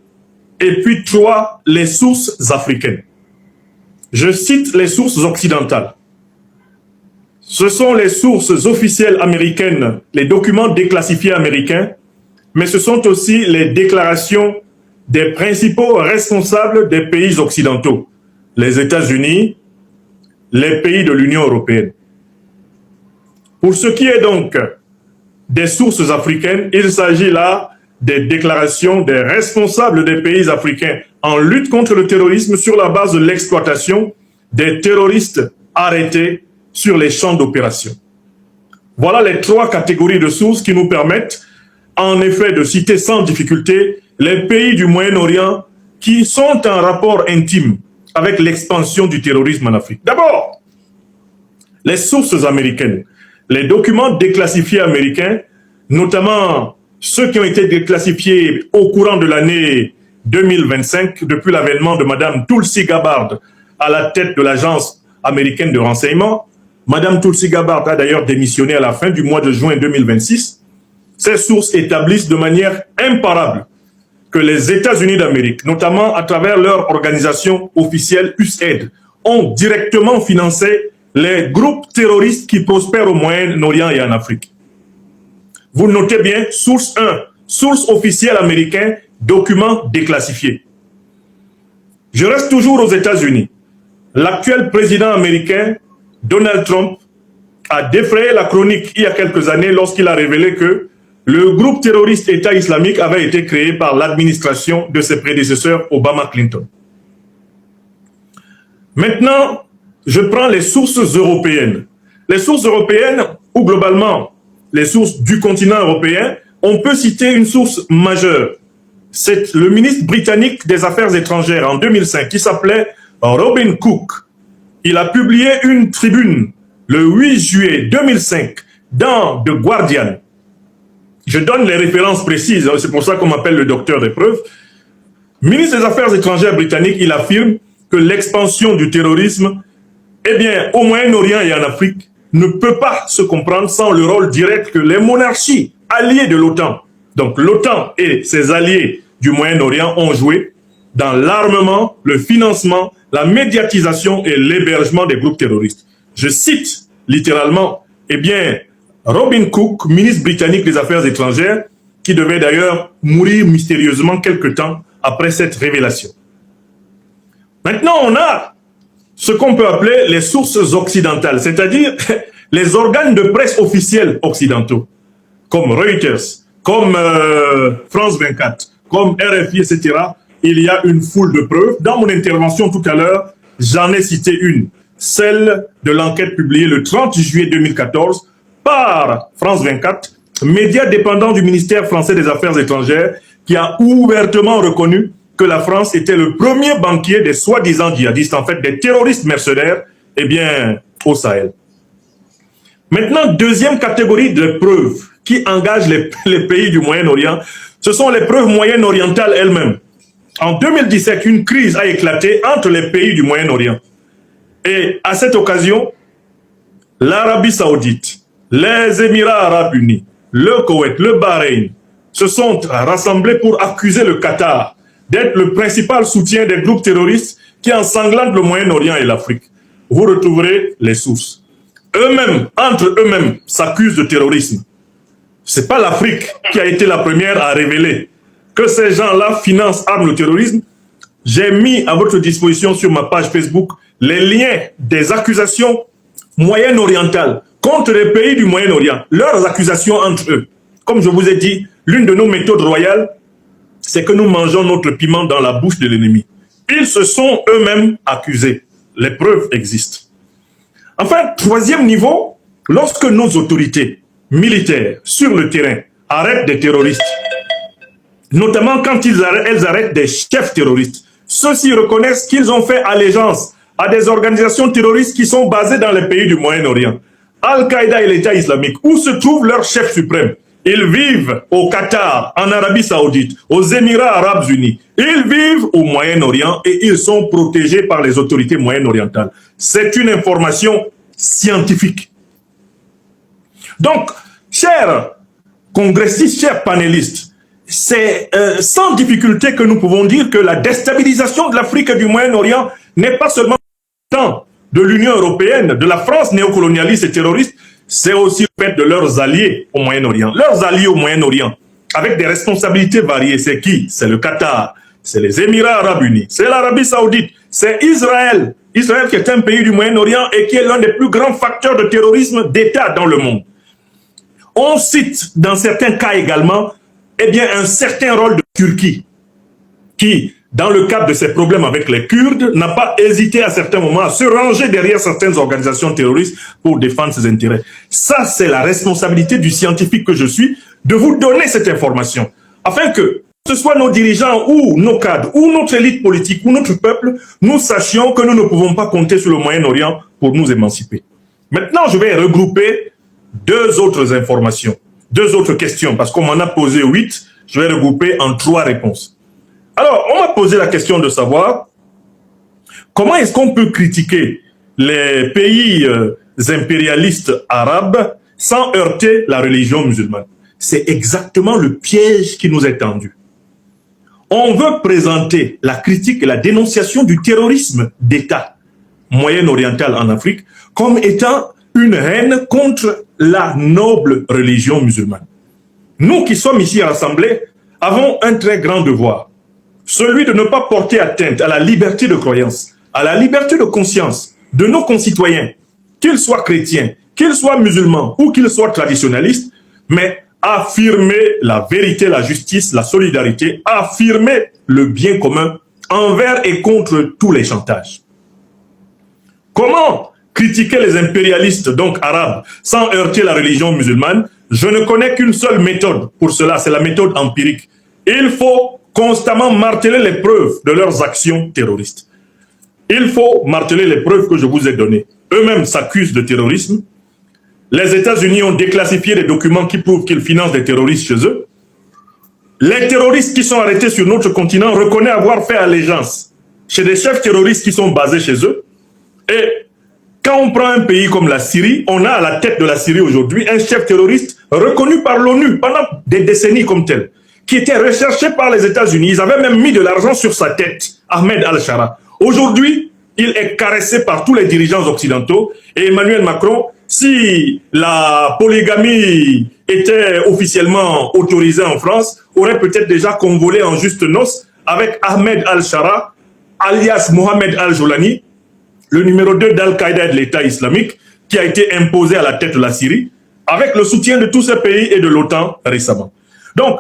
Et puis 3. Les sources africaines. Je cite les sources occidentales. Ce sont les sources officielles américaines, les documents déclassifiés américains, mais ce sont aussi les déclarations des principaux responsables des pays occidentaux, les États-Unis, les pays de l'Union européenne. Pour ce qui est donc des sources africaines, il s'agit là des déclarations des responsables des pays africains en lutte contre le terrorisme sur la base de l'exploitation des terroristes arrêtés sur les champs d'opération. Voilà les trois catégories de sources qui nous permettent en effet de citer sans difficulté les pays du Moyen-Orient qui sont en rapport intime avec l'expansion du terrorisme en Afrique. D'abord, les sources américaines. Les documents déclassifiés américains, notamment ceux qui ont été déclassifiés au courant de l'année 2025, depuis l'avènement de Mme Tulsi Gabbard à la tête de l'agence américaine de renseignement. Madame Tulsi Gabbard a d'ailleurs démissionné à la fin du mois de juin 2026. Ces sources établissent de manière imparable que les États-Unis d'Amérique, notamment à travers leur organisation officielle USAID, ont directement financé les groupes terroristes qui prospèrent au Moyen-Orient et en Afrique. Vous notez bien, source 1, source officielle américaine, document déclassifié. Je reste toujours aux États-Unis. L'actuel président américain, Donald Trump, a défrayé la chronique il y a quelques années lorsqu'il a révélé que le groupe terroriste État islamique avait été créé par l'administration de ses prédécesseurs Obama-Clinton. Maintenant, je prends les sources européennes. Les sources européennes, ou globalement les sources du continent européen, on peut citer une source majeure. C'est le ministre britannique des Affaires étrangères en 2005 qui s'appelait Robin Cook. Il a publié une tribune le 8 juillet 2005 dans The Guardian. Je donne les références précises, c'est pour ça qu'on m'appelle le docteur des preuves. Ministre des Affaires étrangères britannique, il affirme que l'expansion du terrorisme, eh bien, au Moyen-Orient et en Afrique, ne peut pas se comprendre sans le rôle direct que les monarchies alliées de l'OTAN, donc l'OTAN et ses alliés du Moyen-Orient ont joué dans l'armement, le financement, la médiatisation et l'hébergement des groupes terroristes. Je cite littéralement, eh bien, Robin Cook, ministre britannique des Affaires étrangères, qui devait d'ailleurs mourir mystérieusement quelque temps après cette révélation. Maintenant, on a ce qu'on peut appeler les sources occidentales, c'est-à-dire les organes de presse officiels occidentaux, comme Reuters, comme France 24, comme RFI, etc. Il y a une foule de preuves. Dans mon intervention tout à l'heure, j'en ai cité une, celle de l'enquête publiée le 30 juillet 2014 par France 24, média dépendant du ministère français des Affaires étrangères, qui a ouvertement reconnu que la France était le premier banquier des soi-disant djihadistes, en fait des terroristes mercenaires, eh bien, au Sahel. Maintenant, deuxième catégorie de preuves qui engagent les pays du Moyen-Orient, ce sont les preuves moyen-orientales elles-mêmes. En 2017, une crise a éclaté entre les pays du Moyen-Orient. Et à cette occasion, l'Arabie Saoudite, les Émirats Arabes Unis, le Koweït, le Bahreïn se sont rassemblés pour accuser le Qatar d'être le principal soutien des groupes terroristes qui ensanglantent le Moyen-Orient et l'Afrique. Vous retrouverez les sources. Eux-mêmes, entre eux-mêmes, s'accusent de terrorisme. C'est pas l'Afrique qui a été la première à révéler que ces gens-là financent, arment le terrorisme. J'ai mis à votre disposition sur ma page Facebook les liens des accusations moyen-orientales contre les pays du Moyen-Orient, leurs accusations entre eux. Comme je vous ai dit, l'une de nos méthodes royales, c'est que nous mangeons notre piment dans la bouche de l'ennemi. Ils se sont eux-mêmes accusés. Les preuves existent. Enfin, troisième niveau, lorsque nos autorités militaires sur le terrain arrêtent des terroristes, notamment quand elles arrêtent des chefs terroristes, ceux-ci reconnaissent qu'ils ont fait allégeance à des organisations terroristes qui sont basées dans les pays du Moyen-Orient. Al-Qaïda et l'État islamique, où se trouve leur chef suprême? Ils vivent au Qatar, en Arabie Saoudite, aux Émirats Arabes Unis. Ils vivent au Moyen-Orient et ils sont protégés par les autorités moyen-orientales. C'est une information scientifique. Donc, chers congressistes, chers panélistes, c'est sans difficulté que nous pouvons dire que la déstabilisation de l'Afrique et du Moyen-Orient n'est pas seulement de l'Union européenne, de la France néocolonialiste et terroriste, c'est aussi le fait de leurs alliés au Moyen-Orient. Leurs alliés au Moyen-Orient, avec des responsabilités variées, c'est qui? C'est le Qatar, c'est les Émirats Arabes Unis, c'est l'Arabie Saoudite, c'est Israël. Israël qui est un pays du Moyen-Orient et qui est l'un des plus grands facteurs de terrorisme d'État dans le monde. On cite dans certains cas également, eh bien, un certain rôle de Turquie, qui, dans le cadre de ses problèmes avec les Kurdes, n'a pas hésité à certains moments à se ranger derrière certaines organisations terroristes pour défendre ses intérêts. Ça, c'est la responsabilité du scientifique que je suis, de vous donner cette information, afin que ce soit nos dirigeants ou nos cadres, ou notre élite politique, ou notre peuple, nous sachions que nous ne pouvons pas compter sur le Moyen-Orient pour nous émanciper. Maintenant, je vais regrouper deux autres informations, deux autres questions, parce qu'on m'en a posé 8, je vais regrouper en 3 réponses. Alors, on m'a posé la question de savoir Comment est-ce qu'on peut critiquer les pays impérialistes arabes sans heurter la religion musulmane? C'est exactement le piège qui nous est tendu. On veut présenter la critique et la dénonciation du terrorisme d'État moyen-oriental en Afrique comme étant une haine contre la noble religion musulmane. Nous qui sommes ici rassemblés avons un très grand devoir, celui de ne pas porter atteinte à la liberté de croyance, à la liberté de conscience de nos concitoyens, qu'ils soient chrétiens, qu'ils soient musulmans ou qu'ils soient traditionnalistes, mais affirmer la vérité, la justice, la solidarité, affirmer le bien commun envers et contre tous les chantages. Comment critiquer les impérialistes, donc arabes, sans heurter la religion musulmane? Je ne connais qu'une seule méthode pour cela, c'est la méthode empirique. Il faut constamment marteler les preuves de leurs actions terroristes. Il faut marteler les preuves que je vous ai données. Eux-mêmes s'accusent de terrorisme. Les États-Unis ont déclassifié des documents qui prouvent qu'ils financent des terroristes chez eux. Les terroristes qui sont arrêtés sur notre continent reconnaissent avoir fait allégeance chez des chefs terroristes qui sont basés chez eux. Et quand on prend un pays comme la Syrie, on a à la tête de la Syrie aujourd'hui un chef terroriste reconnu par l'ONU pendant des décennies comme tel, qui était recherché par les États-Unis. Ils avaient même mis de l'argent sur sa tête, Ahmed al-Shara. Aujourd'hui, il est caressé par tous les dirigeants occidentaux. Et Emmanuel Macron, si la polygamie était officiellement autorisée en France, aurait peut-être déjà convolé en juste noces avec Ahmed al-Shara, alias Mohamed al-Joulani, le numéro 2 d'Al-Qaïda et de l'État islamique, qui a été imposé à la tête de la Syrie, avec le soutien de tous ces pays et de l'OTAN récemment. Donc,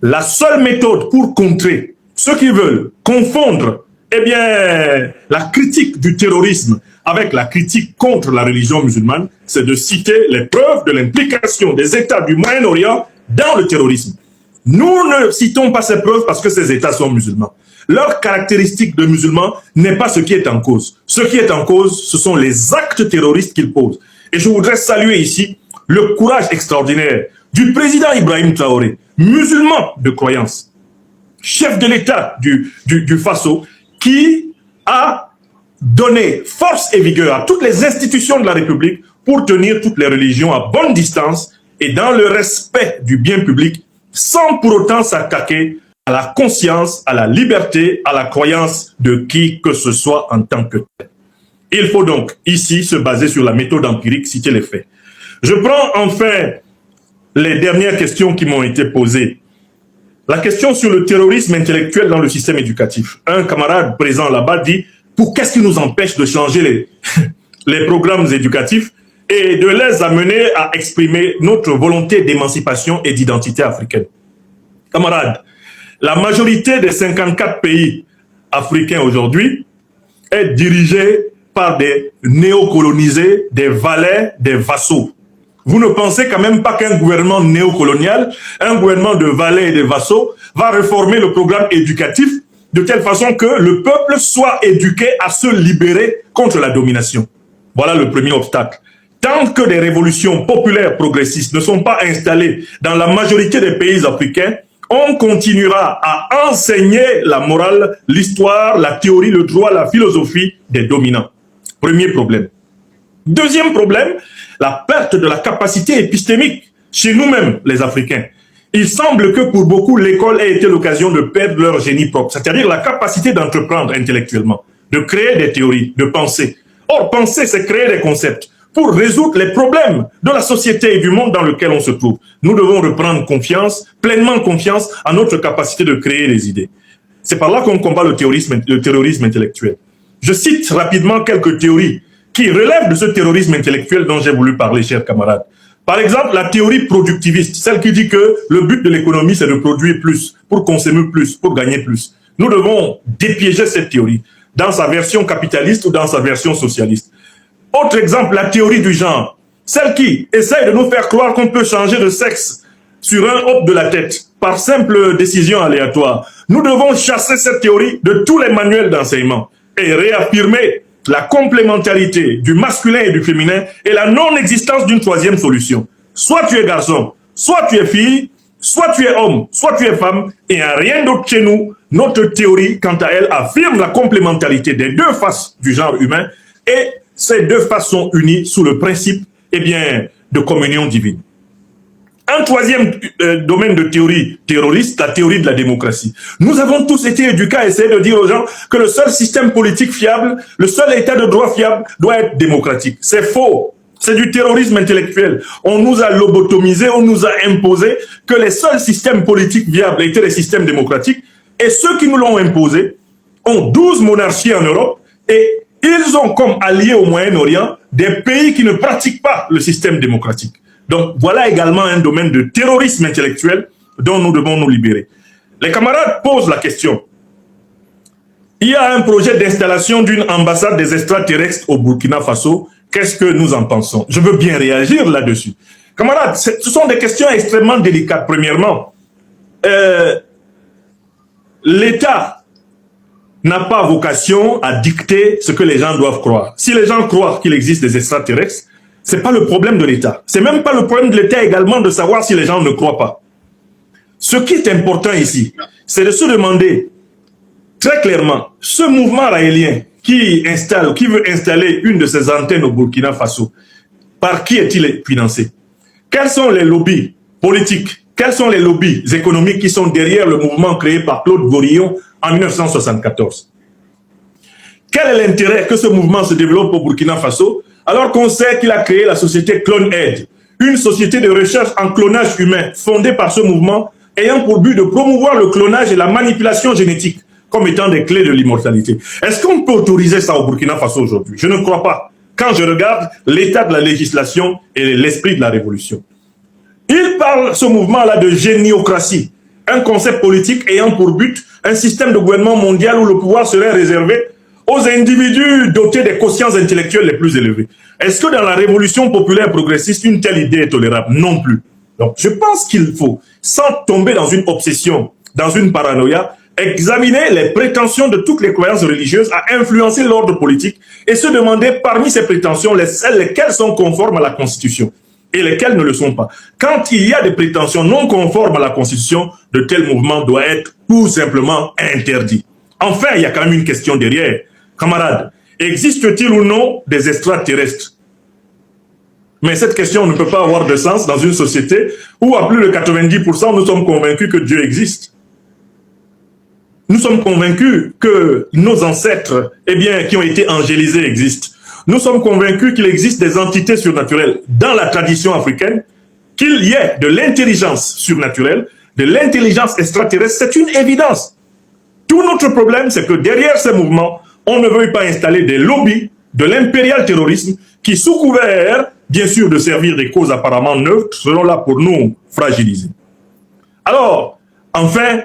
la seule méthode pour contrer ceux qui veulent confondre eh bien, la critique du terrorisme avec la critique contre la religion musulmane, c'est de citer les preuves de l'implication des États du Moyen-Orient dans le terrorisme. Nous ne citons pas ces preuves parce que ces États sont musulmans. Leur caractéristique de musulmans n'est pas ce qui est en cause. Ce qui est en cause, ce sont les actes terroristes qu'ils posent. Et je voudrais saluer ici le courage extraordinaire du président Ibrahim Traoré, musulman de croyance, chef de l'État du Faso, qui a donné force et vigueur à toutes les institutions de la République pour tenir toutes les religions à bonne distance et dans le respect du bien public, sans pour autant s'attaquer à la conscience, à la liberté, à la croyance de qui que ce soit en tant que tel. Il faut donc ici se baser sur la méthode empirique, citer les faits. Je prends enfin les dernières questions qui m'ont été posées. La question sur le terrorisme intellectuel dans le système éducatif. Un camarade présent là-bas dit « Pour qu'est-ce qui nous empêche de changer les programmes éducatifs et de les amener à exprimer notre volonté d'émancipation et d'identité africaine ?» Camarades, la majorité des 54 pays africains aujourd'hui est dirigée par des néocolonisés, des valets, des vassaux. Vous ne pensez quand même pas qu'un gouvernement néocolonial, un gouvernement de valets et de vassaux, va réformer le programme éducatif de telle façon que le peuple soit éduqué à se libérer contre la domination. Voilà le premier obstacle. Tant que des révolutions populaires progressistes ne sont pas installées dans la majorité des pays africains, on continuera à enseigner la morale, l'histoire, la théorie, le droit, la philosophie des dominants. Premier problème. Deuxième problème, la perte de la capacité épistémique chez nous-mêmes, les Africains. Il semble que pour beaucoup, l'école ait été l'occasion de perdre leur génie propre, c'est-à-dire la capacité d'entreprendre intellectuellement, de créer des théories, de penser. Or, penser, c'est créer des concepts pour résoudre les problèmes de la société et du monde dans lequel on se trouve. Nous devons reprendre confiance, pleinement confiance à notre capacité de créer des idées. C'est par là qu'on combat le terrorisme intellectuel. Je cite rapidement quelques théories qui relèvent de ce terrorisme intellectuel dont j'ai voulu parler, chers camarades. Par exemple, la théorie productiviste, celle qui dit que le but de l'économie, c'est de produire plus, pour consommer plus, pour gagner plus. Nous devons dépiéger cette théorie dans sa version capitaliste ou dans sa version socialiste. Autre exemple, la théorie du genre, celle qui essaye de nous faire croire qu'on peut changer de sexe sur un hop de la tête, par simple décision aléatoire. Nous devons chasser cette théorie de tous les manuels d'enseignement et réaffirmer la complémentarité du masculin et du féminin et la non-existence d'une troisième solution. Soit tu es garçon, soit tu es fille, Soit tu es homme, soit tu es femme, et il n'y a rien d'autre chez nous. Notre théorie, quant à elle, affirme la complémentarité des deux faces du genre humain, et ces deux faces sont unies sous le principe, eh bien, de communion divine. Un troisième domaine de théorie terroriste, la théorie de la démocratie. Nous avons tous été éduqués à essayer de dire aux gens que le seul système politique fiable, le seul état de droit fiable doit être démocratique. C'est faux. C'est du terrorisme intellectuel. On nous a lobotomisé, on nous a imposé que les seuls systèmes politiques viables étaient les systèmes démocratiques. Et ceux qui nous l'ont imposé ont 12 monarchies en Europe et ils ont comme alliés au Moyen-Orient des pays qui ne pratiquent pas le système démocratique. Donc voilà également un domaine de terrorisme intellectuel dont nous devons nous libérer. Les camarades posent la question. Il y a un projet d'installation d'une ambassade des extraterrestres au Burkina Faso. Qu'est-ce que nous en pensons? Je veux bien réagir là-dessus. Camarades, ce sont des questions extrêmement délicates. Premièrement, l'État n'a pas vocation à dicter ce que les gens doivent croire. Si les gens croient qu'il existe des extraterrestres, c'est pas le problème de l'État. C'est même pas le problème de l'État également de savoir si les gens ne croient pas. Ce qui est important ici, c'est de se demander très clairement, ce mouvement raélien qui veut installer une de ses antennes au Burkina Faso, par qui est-il financé? Quels sont les lobbies politiques? Quels sont les lobbies économiques qui sont derrière le mouvement créé par Claude Gorillon en 1974? Quel est l'intérêt que ce mouvement se développe au Burkina Faso alors qu'on sait qu'il a créé la société CloneAid, une société de recherche en clonage humain fondée par ce mouvement ayant pour but de promouvoir le clonage et la manipulation génétique comme étant des clés de l'immortalité. Est-ce qu'on peut autoriser ça au Burkina Faso aujourd'hui? Je ne crois pas. Quand je regarde l'état de la législation et l'esprit de la révolution. Il parle, ce mouvement-là, de géniocratie, un concept politique ayant pour but un système de gouvernement mondial où le pouvoir serait réservé aux individus dotés des quotients intellectuels les plus élevés. Est-ce que dans la révolution populaire progressiste, une telle idée est tolérable? Non plus. Donc, je pense qu'il faut, sans tomber dans une obsession, dans une paranoïa, examiner les prétentions de toutes les croyances religieuses à influencer l'ordre politique et se demander parmi ces prétentions lesquelles sont conformes à la Constitution et lesquelles ne le sont pas. Quand il y a des prétentions non conformes à la Constitution, de tels mouvements doivent être tout simplement interdits. Enfin, il y a quand même une question derrière. Camarades, existe-t-il ou non des extraterrestres? Mais cette question ne peut pas avoir de sens dans une société où à plus de 90% nous sommes convaincus que Dieu existe. Nous sommes convaincus que nos ancêtres, eh bien, qui ont été angélisés existent. Nous sommes convaincus qu'il existe des entités surnaturelles dans la tradition africaine, qu'il y ait de l'intelligence surnaturelle, de l'intelligence extraterrestre, c'est une évidence. Tout notre problème, c'est que derrière ces mouvements, on ne veut pas installer des lobbies de l'impérial terrorisme qui, sous couvert, bien sûr, de servir des causes apparemment neutres, seront là pour nous fragiliser. Alors, enfin,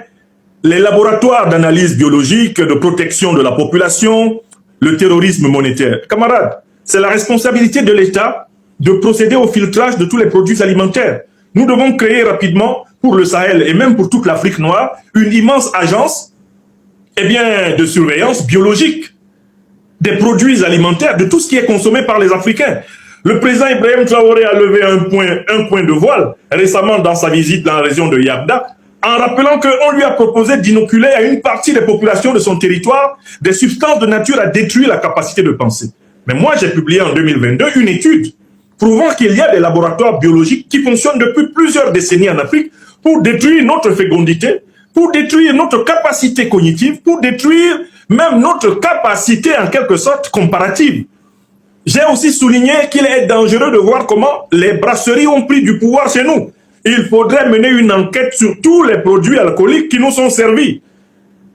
les laboratoires d'analyse biologique, de protection de la population, le terrorisme monétaire. Camarades, c'est la responsabilité de l'État de procéder au filtrage de tous les produits alimentaires. Nous devons créer rapidement, pour le Sahel et même pour toute l'Afrique noire, une immense agence eh bien, de surveillance biologique des produits alimentaires, de tout ce qui est consommé par les Africains. Le président Ibrahim Traoré a levé un point de voile récemment dans sa visite dans la région de Yabda, en rappelant qu'on lui a proposé d'inoculer à une partie des populations de son territoire des substances de nature à détruire la capacité de penser. Mais moi, j'ai publié en 2022 une étude prouvant qu'il y a des laboratoires biologiques qui fonctionnent depuis plusieurs décennies en Afrique pour détruire notre fécondité, pour détruire notre capacité cognitive, pour détruire même notre capacité en quelque sorte comparative. J'ai aussi souligné qu'il est dangereux de voir comment les brasseries ont pris du pouvoir chez nous. Il faudrait mener une enquête sur tous les produits alcooliques qui nous sont servis.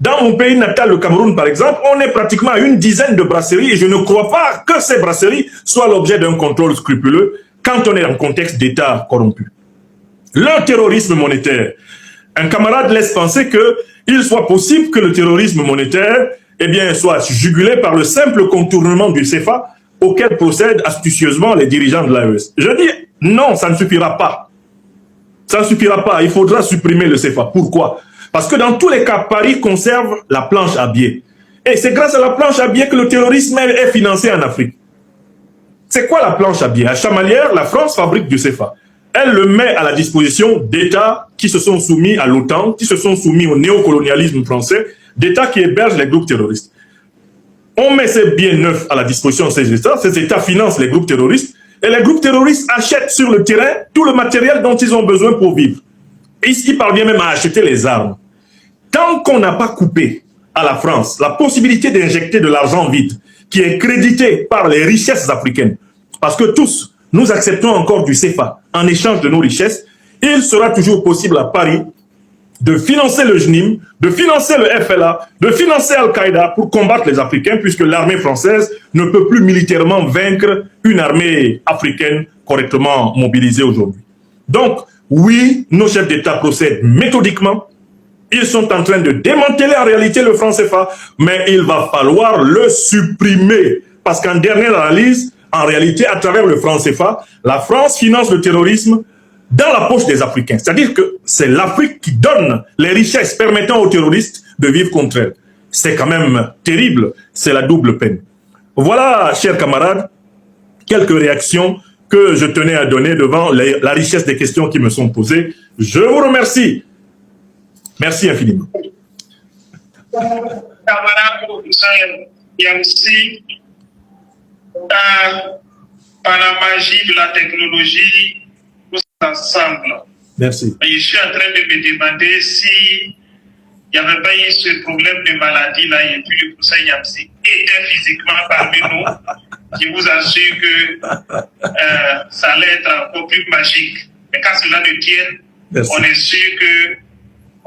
Dans mon pays natal, le Cameroun par exemple, on est pratiquement à une dizaine de brasseries et je ne crois pas que ces brasseries soient l'objet d'un contrôle scrupuleux quand on est en contexte d'État corrompu. Le terrorisme monétaire. Un camarade laisse penser qu'il soit possible que le terrorisme monétaire eh bien, soit jugulé par le simple contournement du CFA auquel procèdent astucieusement les dirigeants de l'AES. Je dis non, ça ne suffira pas. Ça ne suffira pas, il faudra supprimer le CFA. Pourquoi? Parce que dans tous les cas, Paris conserve la planche à billets. Et c'est grâce à la planche à billets que le terrorisme est financé en Afrique. C'est quoi la planche à billets? À Chamalières, la France fabrique du CFA. elle le met à la disposition d'États qui se sont soumis à l'OTAN, qui se sont soumis au néocolonialisme français, d'États qui hébergent les groupes terroristes. On met ces biens neufs à la disposition de ces États financent les groupes terroristes, et les groupes terroristes achètent sur le terrain tout le matériel dont ils ont besoin pour vivre. Et ils parviennent même à acheter les armes. Tant qu'on n'a pas coupé à la France la possibilité d'injecter de l'argent vide, qui est crédité par les richesses africaines, parce que tous, nous acceptons encore du CFA en échange de nos richesses, il sera toujours possible à Paris de financer le JNIM, de financer le FLA, de financer Al-Qaïda pour combattre les Africains, puisque l'armée française ne peut plus militairement vaincre une armée africaine correctement mobilisée aujourd'hui. Donc, oui, nos chefs d'État procèdent méthodiquement. Ils sont en train de démanteler en réalité le franc CFA, mais il va falloir le supprimer. Parce qu'en dernière analyse, en réalité, à travers le franc CFA, la France finance le terrorisme dans la poche des Africains. C'est-à-dire que c'est l'Afrique qui donne les richesses permettant aux terroristes de vivre contre elle. C'est quand même terrible, c'est la double peine. Voilà, chers camarades, quelques réactions que je tenais à donner devant la richesse des questions qui me sont posées. Je vous remercie. Merci infiniment. Camarade Yamsi, par la magie de la technologie, nous ensemble. Merci. Je suis en train de me demander si il n'y avait pas eu ce problème de maladie là et puis le professeur Yamsi était physiquement parmi nous. Je vous assure que ça allait être encore plus magique. Mais quand cela ne tient, merci. On est sûr que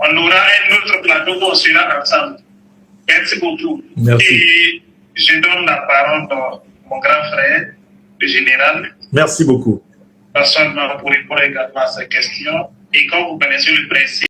on aura un autre plateau où on sera ensemble. Merci beaucoup. Merci. Et je donne la parole à mon grand frère, le général. Merci beaucoup. Pas seulement pour répondre également à ces questions. Et comme vous connaissez le principe,